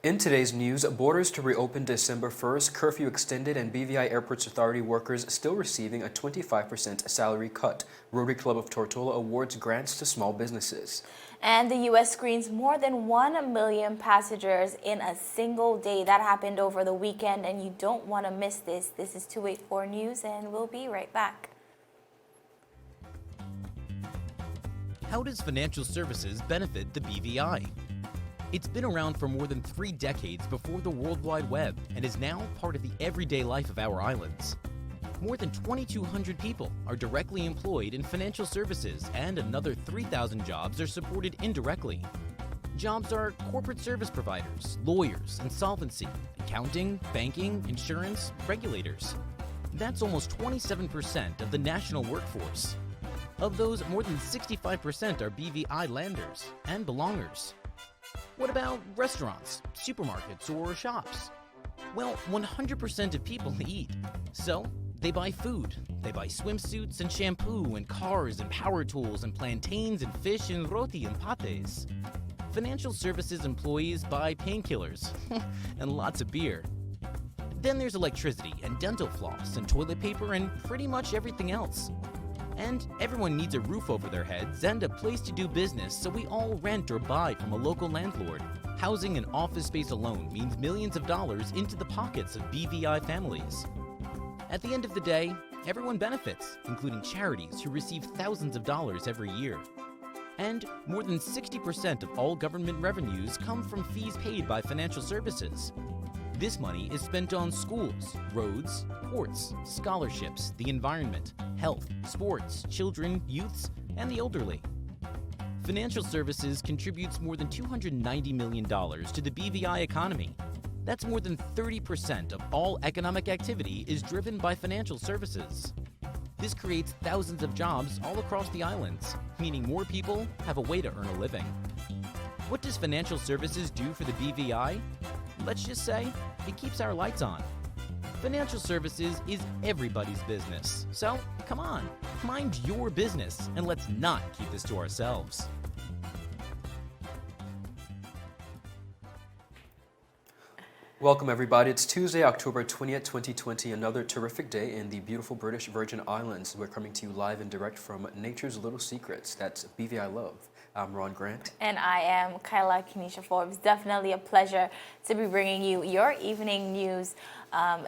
In today's news, borders to reopen December 1st, curfew extended, and BVI Airports Authority workers still receiving a 25% salary cut. Rotary Club of Tortola awards grants to small businesses. And the U.S. screens more than 1 million passengers in a single day. That happened over the weekend, and you don't want to miss this. This is 284 News, and we'll be right back. How does financial services benefit the BVI? It's been around for more than 3 decades before the World Wide Web and is now part of the everyday life of our islands. More than 2,200 people are directly employed in financial services, and another 3,000 jobs are supported indirectly. Jobs are corporate service providers, lawyers, insolvency, accounting, banking, insurance, regulators. That's almost 27% of the national workforce. Of those, more than 65% are BVI landers and belongers. What about restaurants, supermarkets, or shops? Well, 100% of people eat. So, they buy food. They buy swimsuits and shampoo and cars and power tools and plantains and fish and roti and pates. Financial services employees buy painkillers and lots of beer. Then there's electricity and dental floss and toilet paper and pretty much everything else. And everyone needs a roof over their heads and a place to do business, so we all rent or buy from a local landlord. Housing and office space alone means millions of dollars into the pockets of BVI families. At the end of the day, everyone benefits, including charities who receive thousands of dollars every year. And more than 60% of all government revenues come from fees paid by financial services. This money is spent on schools, roads, ports, scholarships, the environment, health, sports, children, youths, and the elderly. Financial services contributes more than $290 million to the BVI economy. That's more than 30% of all economic activity is driven by financial services. This creates thousands of jobs all across the islands, meaning more people have a way to earn a living. What does financial services do for the BVI? Let's just say, it keeps our lights on. Financial services is everybody's business. So, come on, mind your business, and let's not keep this to ourselves. Welcome everybody. It's Tuesday, October 20th, 2020, another terrific day in the beautiful British Virgin Islands. We're coming to you live and direct from Nature's Little Secrets. That's BVI Love. I'm Ron Grant. And I am Kyla Kenesha Forbes. Definitely a pleasure to be bringing you your evening news.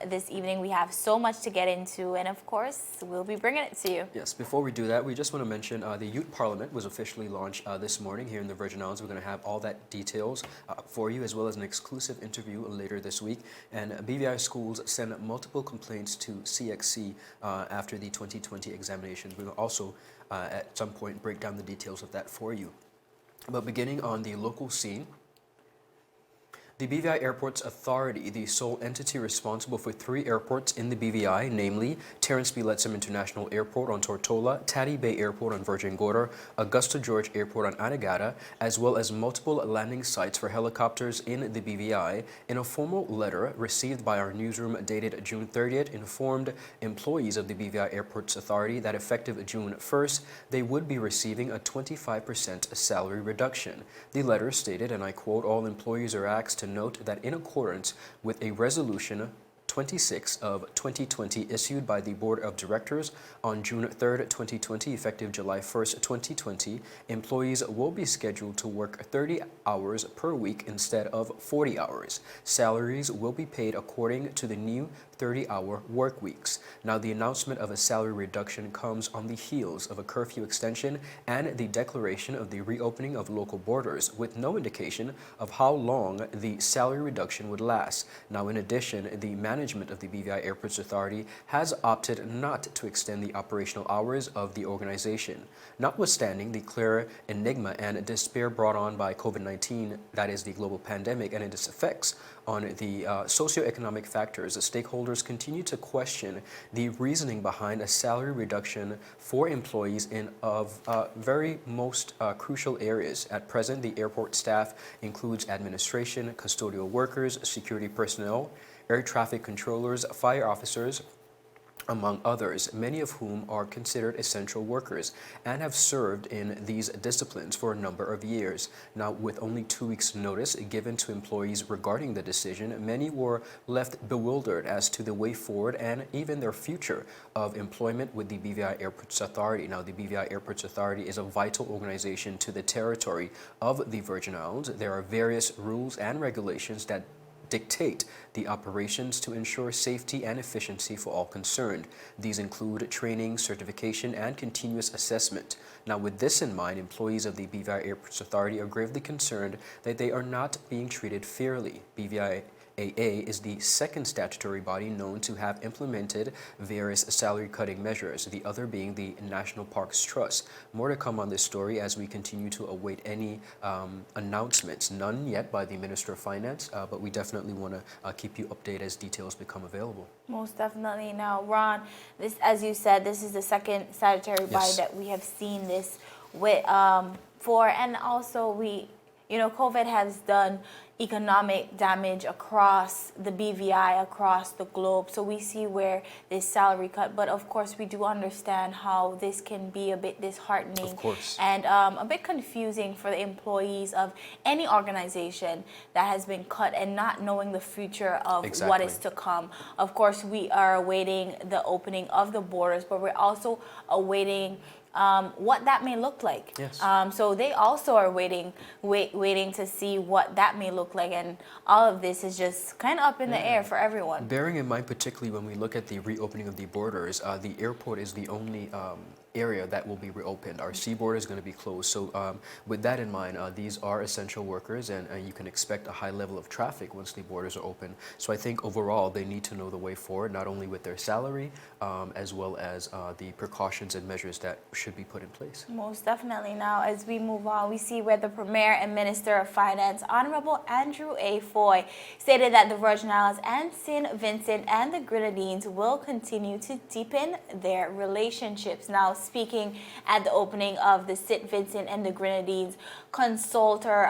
This evening we have so much to get into, and of course we'll be bringing it to you. Yes, before we do that, we just want to mention the Youth Parliament was officially launched this morning here in the Virgin Islands. We're going to have all that details for you, as well as an exclusive interview later this week. And BVI schools sent multiple complaints to CXC after the 2020 examinations. We will also at some point break down the details of that for you. But beginning on the local scene, the BVI Airports Authority, the sole entity responsible for 3 airports in the BVI, namely Terrence B. Lettsome International Airport on Tortola, Taddy Bay Airport on Virgin Gorda, Augusta George Airport on Anegada, as well as multiple landing sites for helicopters in the BVI, in a formal letter received by our newsroom dated June 30th, informed employees of the BVI Airports Authority that effective June 1st, they would be receiving a 25% salary reduction. The letter stated, and I quote, "All employees are asked to note that in accordance with a resolution 26 of 2020 issued by the Board of Directors on June 3rd, 2020, effective July 1st, 2020, employees will be scheduled to work 30 hours per week instead of 40 hours. Salaries will be paid according to the new 30-hour work weeks." Now, the announcement of a salary reduction comes on the heels of a curfew extension and the declaration of the reopening of local borders, with no indication of how long the salary reduction would last. Now, in addition, the management of the BVI Airports Authority has opted not to extend the operational hours of the organization. Notwithstanding the clear enigma and despair brought on by COVID-19, that is the global pandemic, and its effects on the socioeconomic factors, the stakeholders continue to question the reasoning behind a salary reduction for employees in very most crucial areas. At present, the airport staff includes administration, custodial workers, security personnel, air traffic controllers, fire officers, among others, many of whom are considered essential workers and have served in these disciplines for a number of years. Now, with only 2 weeks' notice given to employees regarding the decision, many were left bewildered as to the way forward and even their future of employment with the BVI Airports Authority. Now, the BVI Airports Authority is a vital organization to the territory of the Virgin Islands. There are various rules and regulations that dictate the operations to ensure safety and efficiency for all concerned. These include training, certification, and continuous assessment. Now, with this in mind, employees of the BVI Airports Authority are gravely concerned that they are not being treated fairly. BVIAA is the second statutory body known to have implemented various salary-cutting measures, the other being the National Parks Trust. More to come on this story as we continue to await any announcements. None yet by the Minister of Finance, but we definitely want to keep you updated as details become available. Most definitely. Now, Ron, this, as you said, this is the second statutory body that we have seen this with for, and also COVID has done economic damage across the BVI, across the globe. So we see where this salary cut, but of course we do understand how this can be a bit disheartening, of course, and a bit confusing for the employees of any organization that has been cut and not knowing the future of what is to come. Of course, we are awaiting the opening of the borders, but we're also awaiting what that may look like. Yes. So they also are waiting to see what that may look like, and all of this is just kind of up in the air for everyone. Bearing in mind, particularly when we look at the reopening of the borders, the airport is the only area that will be reopened. Our sea border is going to be closed. So with that in mind, these are essential workers, and you can expect a high level of traffic once the borders are open. So I think overall they need to know the way forward, not only with their salary, as well as the precautions and measures that should be put in place. Most definitely. Now, as we move on, we see where the Premier and Minister of Finance, Honorable Andrew A. Foy, stated that the Virgin Islands and St. Vincent and the Grenadines will continue to deepen their relationships. Now, speaking at the opening of the St. Vincent and the Grenadines Consultor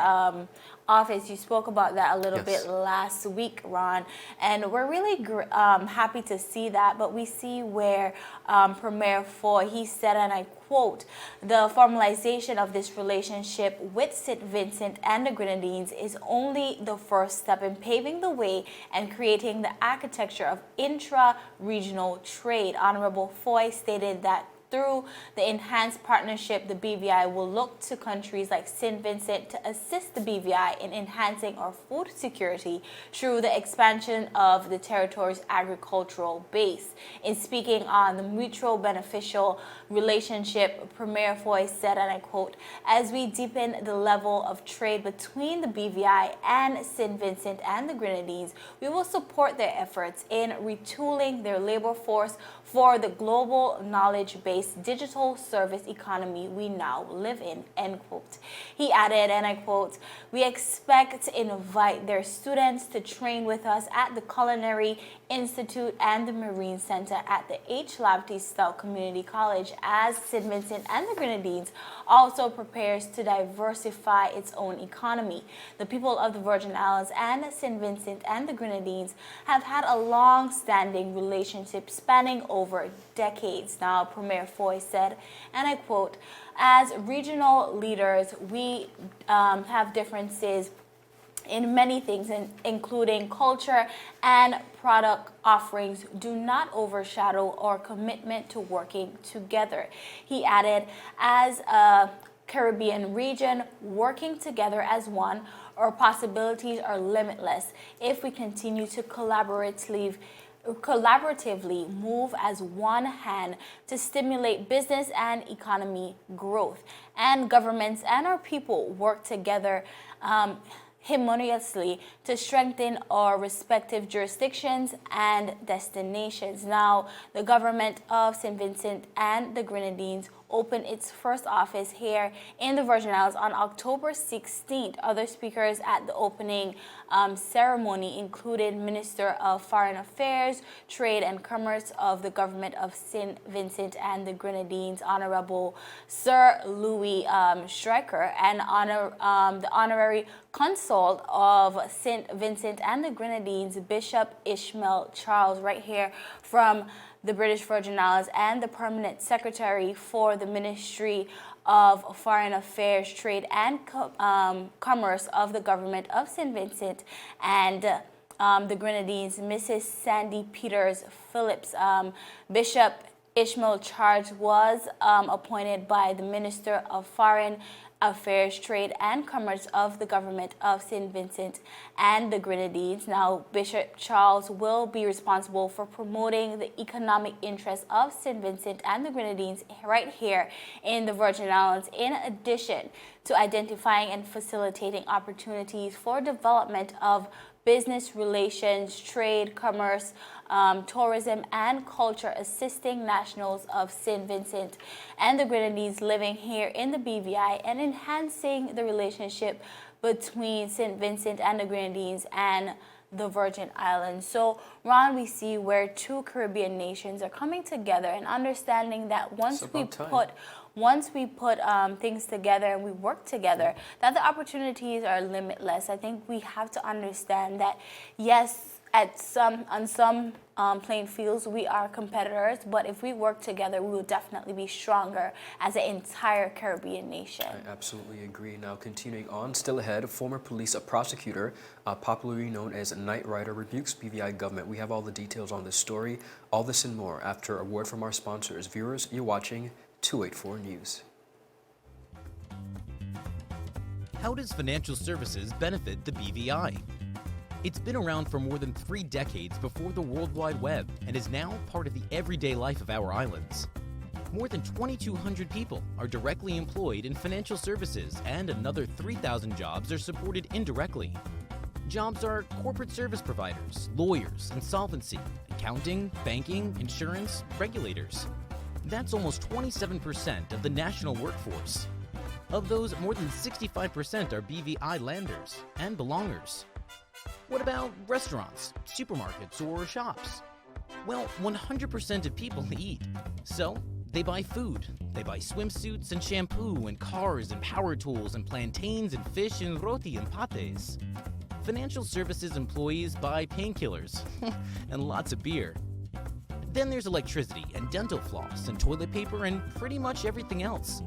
office, you spoke about that a little bit last week, Ron, and we're really happy to see that. But we see where Premier Foy, he said, and I quote, "The formalization of this relationship with St. Vincent and the Grenadines is only the first step in paving the way and creating the architecture of intra-regional trade." Honorable Foy stated that through the enhanced partnership, the BVI will look to countries like St. Vincent to assist the BVI in enhancing our food security through the expansion of the territory's agricultural base. In speaking on the mutual beneficial relationship, Premier Foy said, and I quote, "As we deepen the level of trade between the BVI and St. Vincent and the Grenadines, we will support their efforts in retooling their labor force for the global knowledge-based digital service economy we now live in," end quote. He added, and I quote, "We expect to invite their students to train with us at the Culinary Institute and the Marine Center at the H. Labte Stout Community College as St. Vincent and the Grenadines also prepares to diversify its own economy. The people of the Virgin Islands and St. Vincent and the Grenadines have had a long-standing relationship spanning over decades." Now, Premier Foy said, and I quote, "As regional leaders, we have differences in many things, including culture and product offerings, do not overshadow our commitment to working together." He added, "As a Caribbean region working together as one, our possibilities are limitless if we continue to collaboratively move as one hand to stimulate business and economy growth, and governments and our people work together harmoniously to strengthen our respective jurisdictions and destinations." Now, the government of St. Vincent and the Grenadines opened its first office here in the Virgin Islands on October 16th. Other speakers at the opening ceremony included Minister of Foreign Affairs, Trade and Commerce of the government of St. Vincent and the Grenadines, Honorable Sir Louis Stryker, and the Honorary Consul of St. Vincent and the Grenadines, Bishop Ishmael Charles, right here from the British Virgin Islands and the Permanent Secretary for the Ministry of Foreign Affairs, Trade and Commerce of the Government of St. Vincent and the Grenadines, Mrs. Sandy Peters Phillips. Bishop Ishmael Charles was appointed by the Minister of Foreign Affairs, Trade and Commerce of the Government of St. Vincent and the Grenadines. Now, Bishop Charles will be responsible for promoting the economic interests of St. Vincent and the Grenadines right here in the Virgin Islands, in addition to identifying and facilitating opportunities for development of business relations, trade, commerce, tourism, and culture, assisting nationals of St. Vincent and the Grenadines living here in the BVI and enhancing the relationship between St. Vincent and the Grenadines and the Virgin Islands. So, Ron, we see where two Caribbean nations are coming together and understanding that once we put things together and we work together, that the opportunities are limitless. I think we have to understand that, yes, on some playing fields we are competitors, but if we work together, we will definitely be stronger as an entire Caribbean nation. I absolutely agree. Now, continuing on, still ahead, former police prosecutor, popularly known as Night Rider, rebukes BVI government. We have all the details on this story, all this and more after a word from our sponsors. Viewers, you're watching 284 News. How does financial services benefit the BVI? It's been around for more than 3 decades before the World Wide Web and is now part of the everyday life of our islands. More than 2,200 people are directly employed in financial services, and another 3,000 jobs are supported indirectly. Jobs are corporate service providers, lawyers, insolvency, accounting, banking, insurance, regulators. That's almost 27% of the national workforce. Of those, more than 65% are BVI landers and belongers. What about restaurants, supermarkets, or shops? Well, 100% of people eat. So, they buy food. They buy swimsuits and shampoo and cars and power tools and plantains and fish and roti and pates. Financial services employees buy painkillers and lots of beer. Then there's electricity and dental floss and toilet paper and pretty much everything else.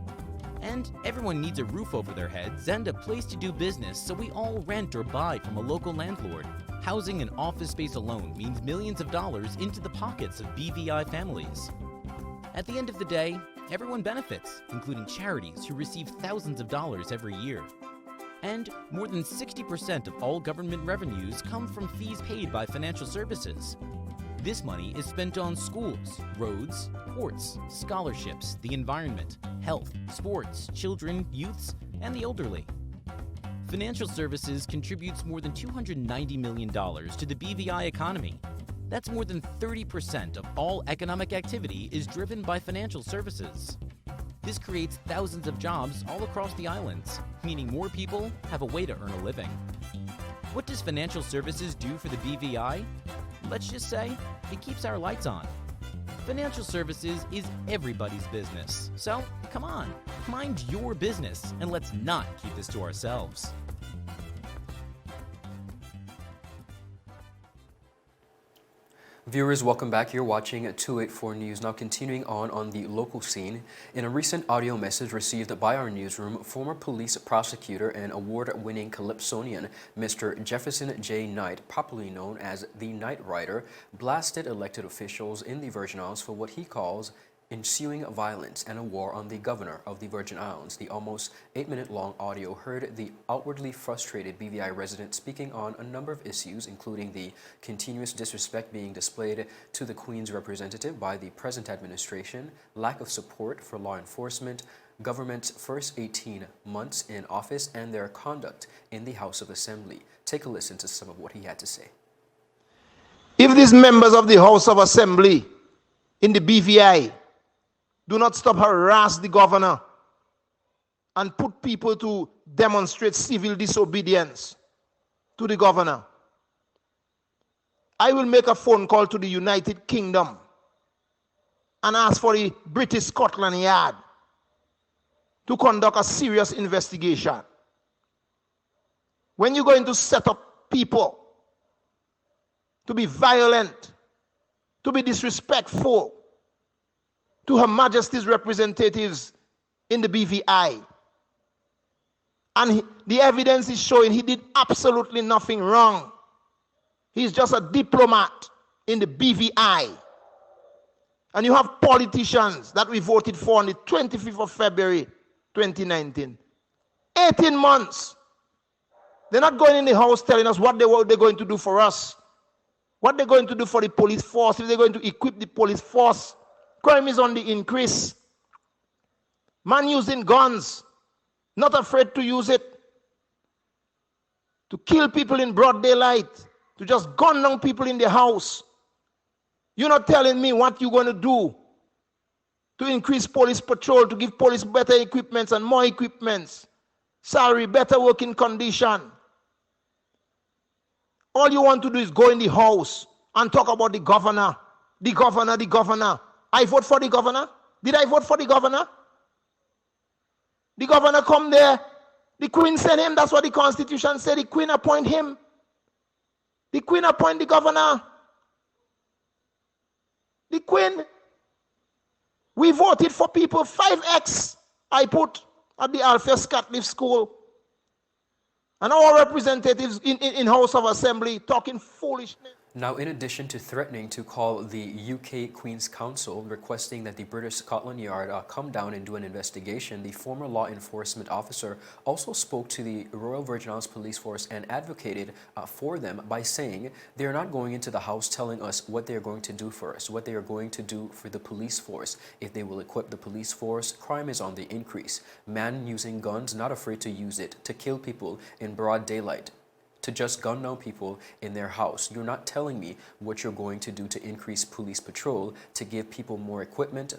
And everyone needs a roof over their heads and a place to do business, so we all rent or buy from a local landlord. Housing and office space alone means millions of dollars into the pockets of BVI families. At the end of the day, everyone benefits, including charities who receive thousands of dollars every year. And more than 60% of all government revenues come from fees paid by financial services. This money is spent on schools, roads, ports, scholarships, the environment, health, sports, children, youths, and the elderly. Financial services contributes more than $290 million to the BVI economy. That's more than 30% of all economic activity is driven by financial services. This creates thousands of jobs all across the islands, meaning more people have a way to earn a living. What does financial services do for the BVI? Let's just say, it keeps our lights on. Financial services is everybody's business. So, come on, mind your business, and let's not keep this to ourselves. Viewers, welcome back. You're watching 284 News. Now continuing on the local scene. In a recent audio message received by our newsroom, former police prosecutor and award-winning calypsonian Mr. Jefferson J. Knight, popularly known as the Night Rider, blasted elected officials in the Virgin Islands for what he calls ensuing violence and a war on the governor of the Virgin Islands. The almost 8-minute-long audio heard the outwardly frustrated BVI resident speaking on a number of issues, including the continuous disrespect being displayed to the Queen's representative by the present administration, lack of support for law enforcement, government's first 18 months in office, and their conduct in the House of Assembly. Take a listen to some of what he had to say. If these members of the House of Assembly in the BVI do not stop harass the governor and put people to demonstrate civil disobedience to the governor, I will make a phone call to the United Kingdom and ask for the British Scotland Yard to conduct a serious investigation. When you're going to set up people to be violent to be disrespectful to Her Majesty's representatives in the BVI. And the evidence is showing he did absolutely nothing wrong. He's just a diplomat in the BVI. And you have politicians that we voted for on the 25th of February 2019. 18 months. They're not going in the house telling us what they're going to do for us. What they're going to do for the police force, if they're going to equip the police force. Crime is on the increase. Man using guns, not afraid to use it. To kill people in broad daylight. To just gun down people in the house. You're not telling me what you're going to do to increase police patrol, to give police better equipments and more equipments, salary, better working condition. All you want to do is go in the house and talk about the governor. The governor, the governor. I vote for the governor. Did I vote for the governor? The governor come there. The Queen sent him. That's what the Constitution said. The Queen appoint him. The Queen appoint the governor. The Queen. We voted for people. 5X I put at the Alpheus Catholic School. And our representatives in House of Assembly talking foolishness. Now, in addition to threatening to call the UK Queen's Counsel, requesting that the British Scotland Yard come down and do an investigation, the former law enforcement officer also spoke to the Royal Virgin Islands Police Force and advocated for them by saying they are not going into the House telling us what they are going to do for us, what they are going to do for the police force. If they will equip the police force, crime is on the increase. Man using guns, not afraid to use it, to kill people in broad daylight, to just gun down people in their house. You're not telling me what you're going to do to increase police patrol, to give people more equipment,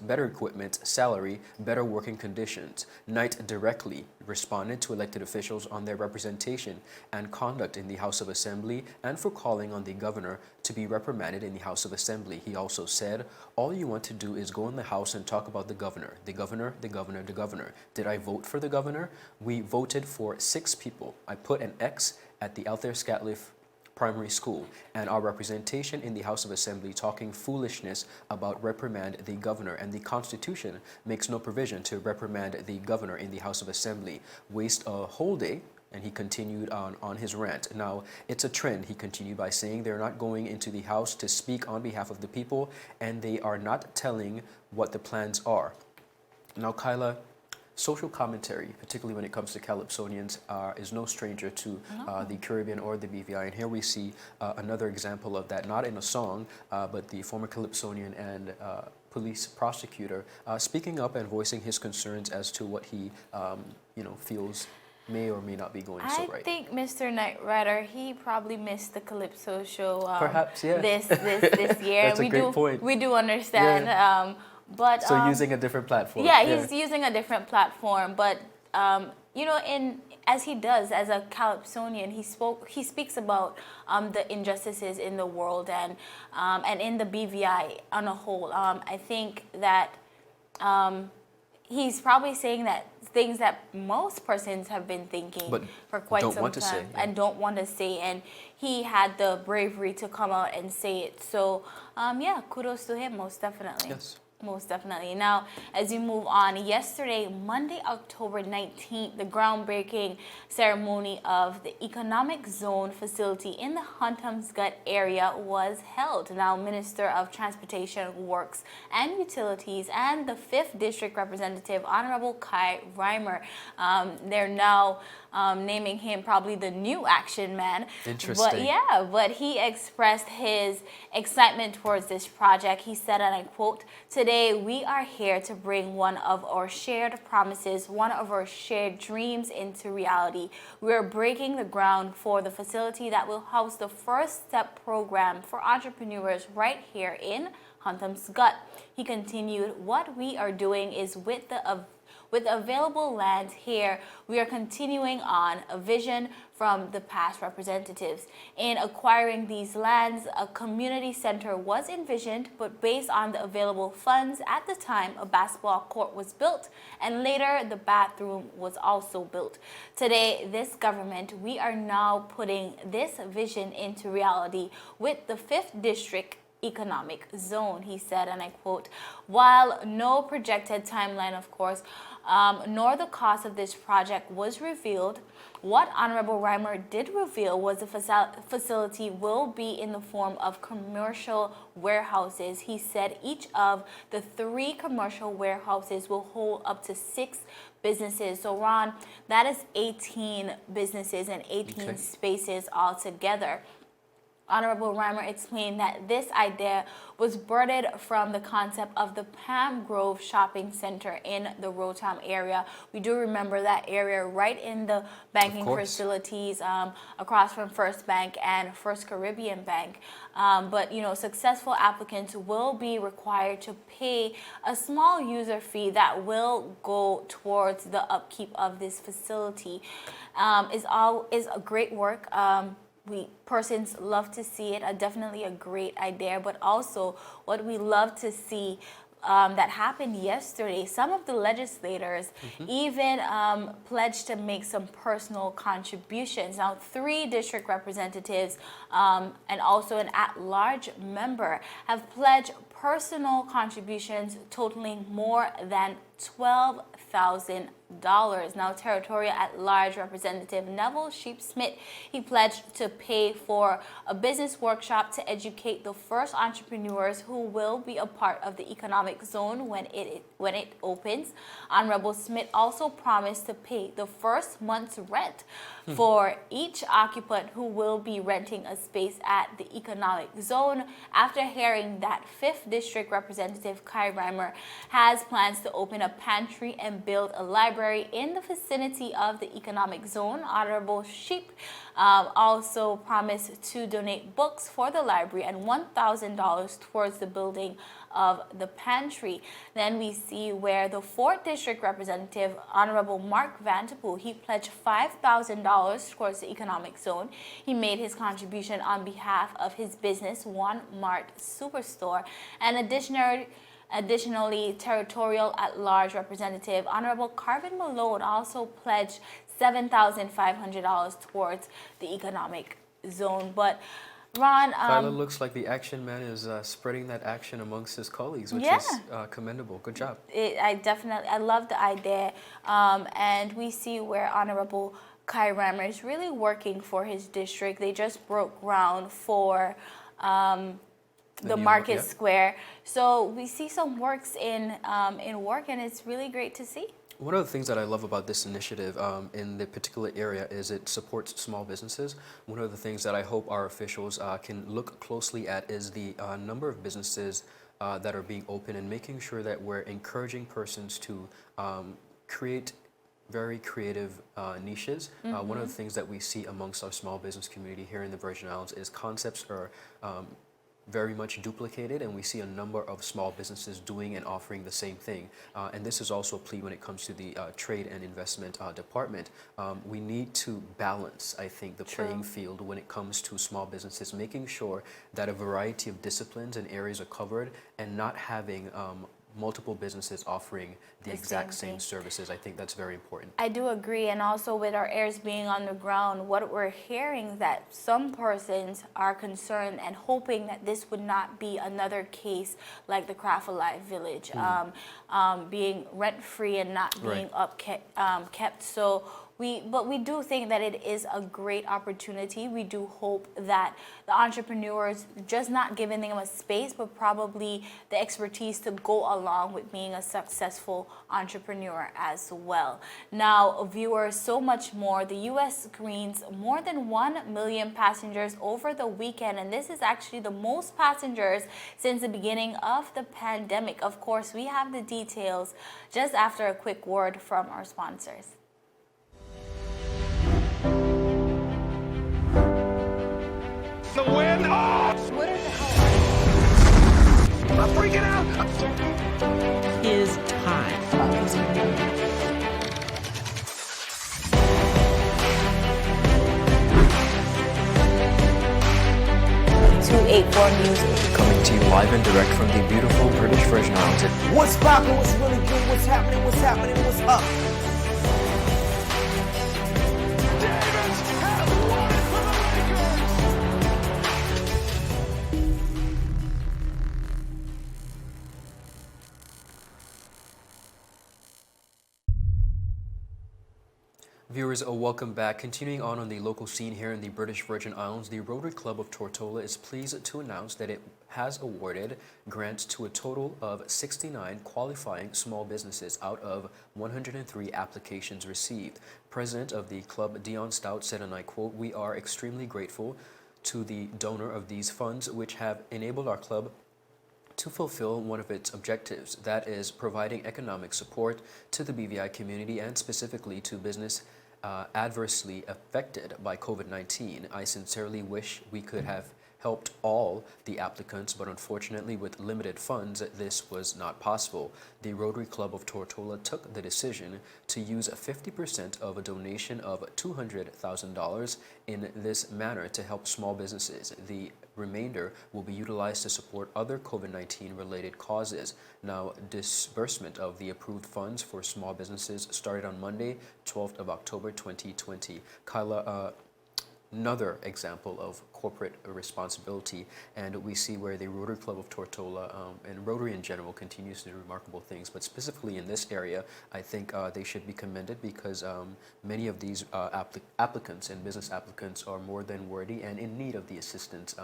salary, better working conditions. Knight directly responded to elected officials on their representation and conduct in the House of Assembly and for calling on the governor to be reprimanded in the House of Assembly. He also said, all you want to do is go in the House and talk about the governor, the governor, the governor, the governor. Did I vote for the governor? We voted for 6 people. I put an X at the Althea Scatliff Primary School, and our representation in the House of Assembly talking foolishness about reprimand the governor, and the Constitution makes no provision to reprimand the governor in the House of Assembly. Waste a whole day. And he continued on his rant. Now, it's a trend, he continued by saying they're not going into the House to speak on behalf of the people, and they are not telling what the plans are. Now, Kyla, social commentary, particularly when it comes to Calypsonians, is no stranger to the Caribbean or the BVI. And here we see another example of that, not in a song, but the former Calypsonian and police prosecutor speaking up and voicing his concerns as to what he feels may or may not be going so right. I think Mr. Knight Rider, he probably missed the Calypso show perhaps, yeah. this year. That's a great point. We do understand. Yeah. But so using a different platform. Yeah, he's using a different platform. But as he does as a Calypsonian, he speaks about the injustices in the world and in the BVI on a whole. I think that he's probably saying that things that most persons have been thinking for quite some time and don't want to say, and he had the bravery to come out and say it. So kudos to him, most definitely. Yes. Most definitely. Now, as you move on, yesterday, Monday, October 19th, the groundbreaking ceremony of the Economic Zone facility in the Huntamsgut area was held. Now, Minister of Transportation, Works and Utilities and the 5th District Representative, Honorable Kai Reimer, they're now naming him probably the new action man. Interesting. But he expressed his excitement towards this project. He said, and I quote, "Today we are here to bring one of our shared promises, one of our shared dreams into reality. We are breaking the ground for the facility that will house the First Step program for entrepreneurs right here in Huntamsgut." He continued, "What we are doing is with available land here, we are continuing on a vision from the past representatives. In acquiring these lands, a community center was envisioned, but based on the available funds at the time, a basketball court was built, and later the bathroom was also built. Today, this government, we are now putting this vision into reality with the 5th District economic zone. He said, and I quote, "While no projected timeline, of course, nor the cost of this project was revealed, what Honorable Reimer did reveal was the facility will be in the form of commercial warehouses." He said each of the 3 commercial warehouses will hold up to 6 businesses. So Ron, that is 18 businesses and 18 spaces altogether. Honorable Reimer explained that this idea was birthed from the concept of the Palm Grove Shopping Center in the Rotom area. We do remember that area right in the banking facilities across from First Bank and First Caribbean Bank. But, you know, successful applicants will be required to pay a small user fee that will go towards the upkeep of this facility. Is a great work. Persons love to see it. Definitely a great idea, but also what we love to see that happened yesterday. Some of the legislators even pledged to make some personal contributions. Now, 3 district representatives and also an at-large member have pledged personal contributions totaling more than $12,000. Now, Territorial at-large Representative Neville Sheep-Smith, he pledged to pay for a business workshop to educate the first entrepreneurs who will be a part of the economic zone when it opens. Honorable Smith also promised to pay the first month's rent for each occupant who will be renting a space at the economic zone. After hearing that 5th District Representative Kai Reimer has plans to open a pantry and build a library in the vicinity of the economic zone, Honorable Sheep also promised to donate books for the library and $1,000 towards the building of the pantry. Then we see where the 4th District Representative, Honorable Mark Vanterpool, he pledged $5,000 towards the economic zone. He made his contribution on behalf of his business, One Mart Superstore. And additionally, Territorial at-large Representative Honorable Carvin Malone also pledged $7,500 towards the economic zone. But Ron, Tyler looks like the action man is spreading that action amongst his colleagues, which is commendable. Good job. I love the idea, and we see where Honorable Kai Reimer is really working for his district. They just broke ground for the Market Square, so we see some works in work, and it's really great to see. One of the things that I love about this initiative in the particular area is it supports small businesses. One of the things that I hope our officials can look closely at is the number of businesses that are being open and making sure that we're encouraging persons to create very creative niches. One of the things that we see amongst our small business community here in the Virgin Islands is concepts are very much duplicated, and we see a number of small businesses doing and offering the same thing. And this is also a plea when it comes to the trade and investment department. We need to balance, I think, the playing field when it comes to small businesses, making sure that a variety of disciplines and areas are covered and not having multiple businesses offering the exact same services. I think that's very important. I do agree, and also with our heirs being on the ground, what we're hearing is that some persons are concerned and hoping that this would not be another case like the Craft Alive Village, being rent-free and not being kept. So but we do think that it is a great opportunity. We do hope that the entrepreneurs, just not giving them a space, but probably the expertise to go along with being a successful entrepreneur as well. Now, viewers, so much more. The U.S. screens more than 1 million passengers over the weekend, and this is actually the most passengers since the beginning of the pandemic. Of course, we have the details just after a quick word from our sponsors. The win! Oh! What are the hell? I'm freaking out! Is time. 284 News. Coming to you live and direct from the beautiful British Virgin Islands. What's poppin'? What's really good? What's happening? What's happening? What's up? Viewers, welcome back. Continuing on the local scene here in the British Virgin Islands, the Rotary Club of Tortola is pleased to announce that it has awarded grants to a total of 69 qualifying small businesses out of 103 applications received. President of the club, Dion Stout, said, and I quote, "We are extremely grateful to the donor of these funds, which have enabled our club to fulfill one of its objectives, that is providing economic support to the BVI community and specifically to business adversely affected by COVID-19. I sincerely wish we could have helped all the applicants, but unfortunately with limited funds, this was not possible. The Rotary Club of Tortola took the decision to use 50% of a donation of $200,000 in this manner to help small businesses. The remainder will be utilized to support other COVID-19 related causes. Now, disbursement of the approved funds for small businesses started on Monday, 12th of October 2020. Kyla, another example of corporate responsibility, and we see where the Rotary Club of Tortola and Rotary in general continues to do remarkable things, but specifically in this area, I think they should be commended because many of these applicants and business applicants are more than worthy and in need of the assistance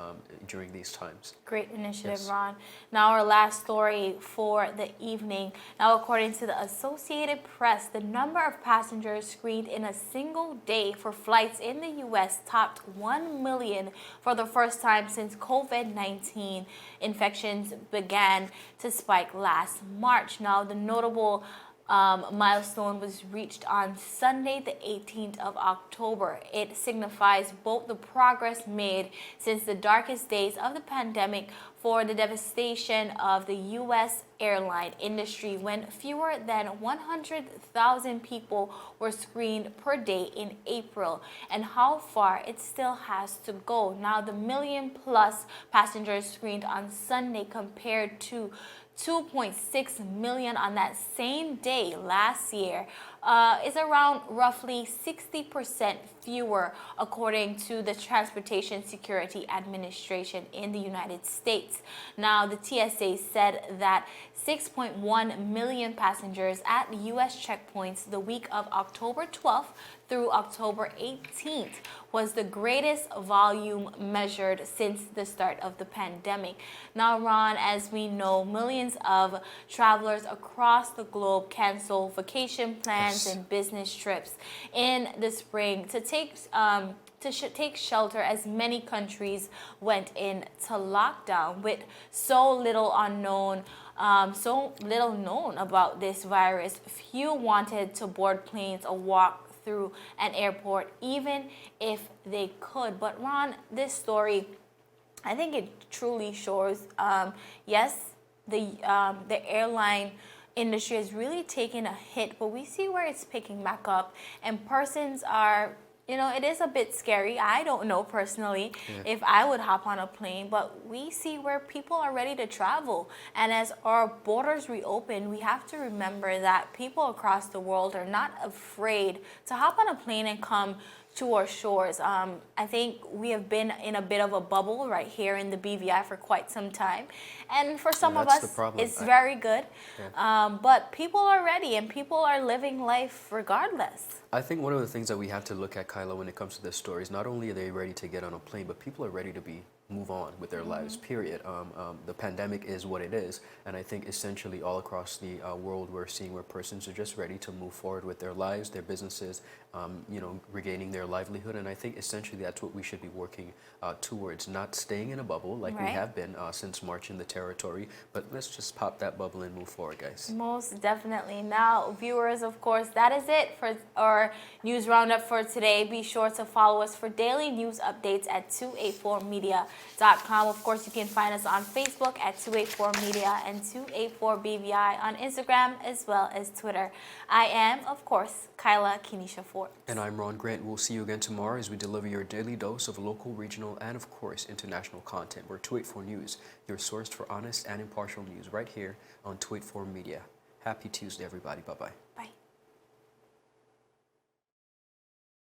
during these times. Great initiative, Yes. Ron. Now our last story for the evening. Now, according to the Associated Press, the number of passengers screened in a single day for flights in the U.S. topped 1 million for the first time since COVID-19 infections began to spike last March. Now, the notable milestone was reached on Sunday, the 18th of October. It signifies both the progress made since the darkest days of the pandemic for the devastation of the U.S. airline industry when fewer than 100,000 people were screened per day in April, and how far it still has to go. Now, the million-plus passengers screened on Sunday compared to 2.6 million on that same day last year is around roughly 60% fewer, according to the Transportation Security Administration in the United States. Now, the TSA said that 6.1 million passengers at U.S. checkpoints the week of October 12th through October 18th was the greatest volume measured since the start of the pandemic. Now, Ron, as we know, millions of travelers across the globe cancel vacation plans and business trips in the spring to take shelter as many countries went into lockdown with so little known about this virus. Few wanted to board planes or walk through an airport, even if they could. But Ron, this story, I think it truly shows, yes, the airline industry has really taken a hit, but we see where it's picking back up, and persons are, it is a bit scary. I don't know personally if I would hop on a plane, but we see where people are ready to travel. And as our borders reopen, we have to remember that people across the world are not afraid to hop on a plane and come to our shores. I think we have been in a bit of a bubble right here in the BVI for quite some time. And for some of us, it's very good. But people are ready and people are living life regardless. I think one of the things that we have to look at, Kyla, when it comes to this story is not only are they ready to get on a plane, but people are ready to move on with their lives, period. The pandemic is what it is, and I think essentially all across the world we're seeing where persons are just ready to move forward with their lives, their businesses, regaining their livelihood, and I think essentially that's what we should be working towards, not staying in a bubble like we have been since March in the territory, but let's just pop that bubble and move forward, guys. Most definitely. Now, viewers, of course, that is it for our news roundup for today. Be sure to follow us for daily news updates at 284media.com. Of course, you can find us on Facebook at 284media and 284BVI on Instagram as well as Twitter. I am, of course, Kyla Kenesha Ford. And I'm Ron Grant. We'll see you again tomorrow as we deliver your daily dose of local, regional, and of course, international content. We're 284 News, your source for honest and impartial news right here on 284 Media. Happy Tuesday, everybody. Bye-bye.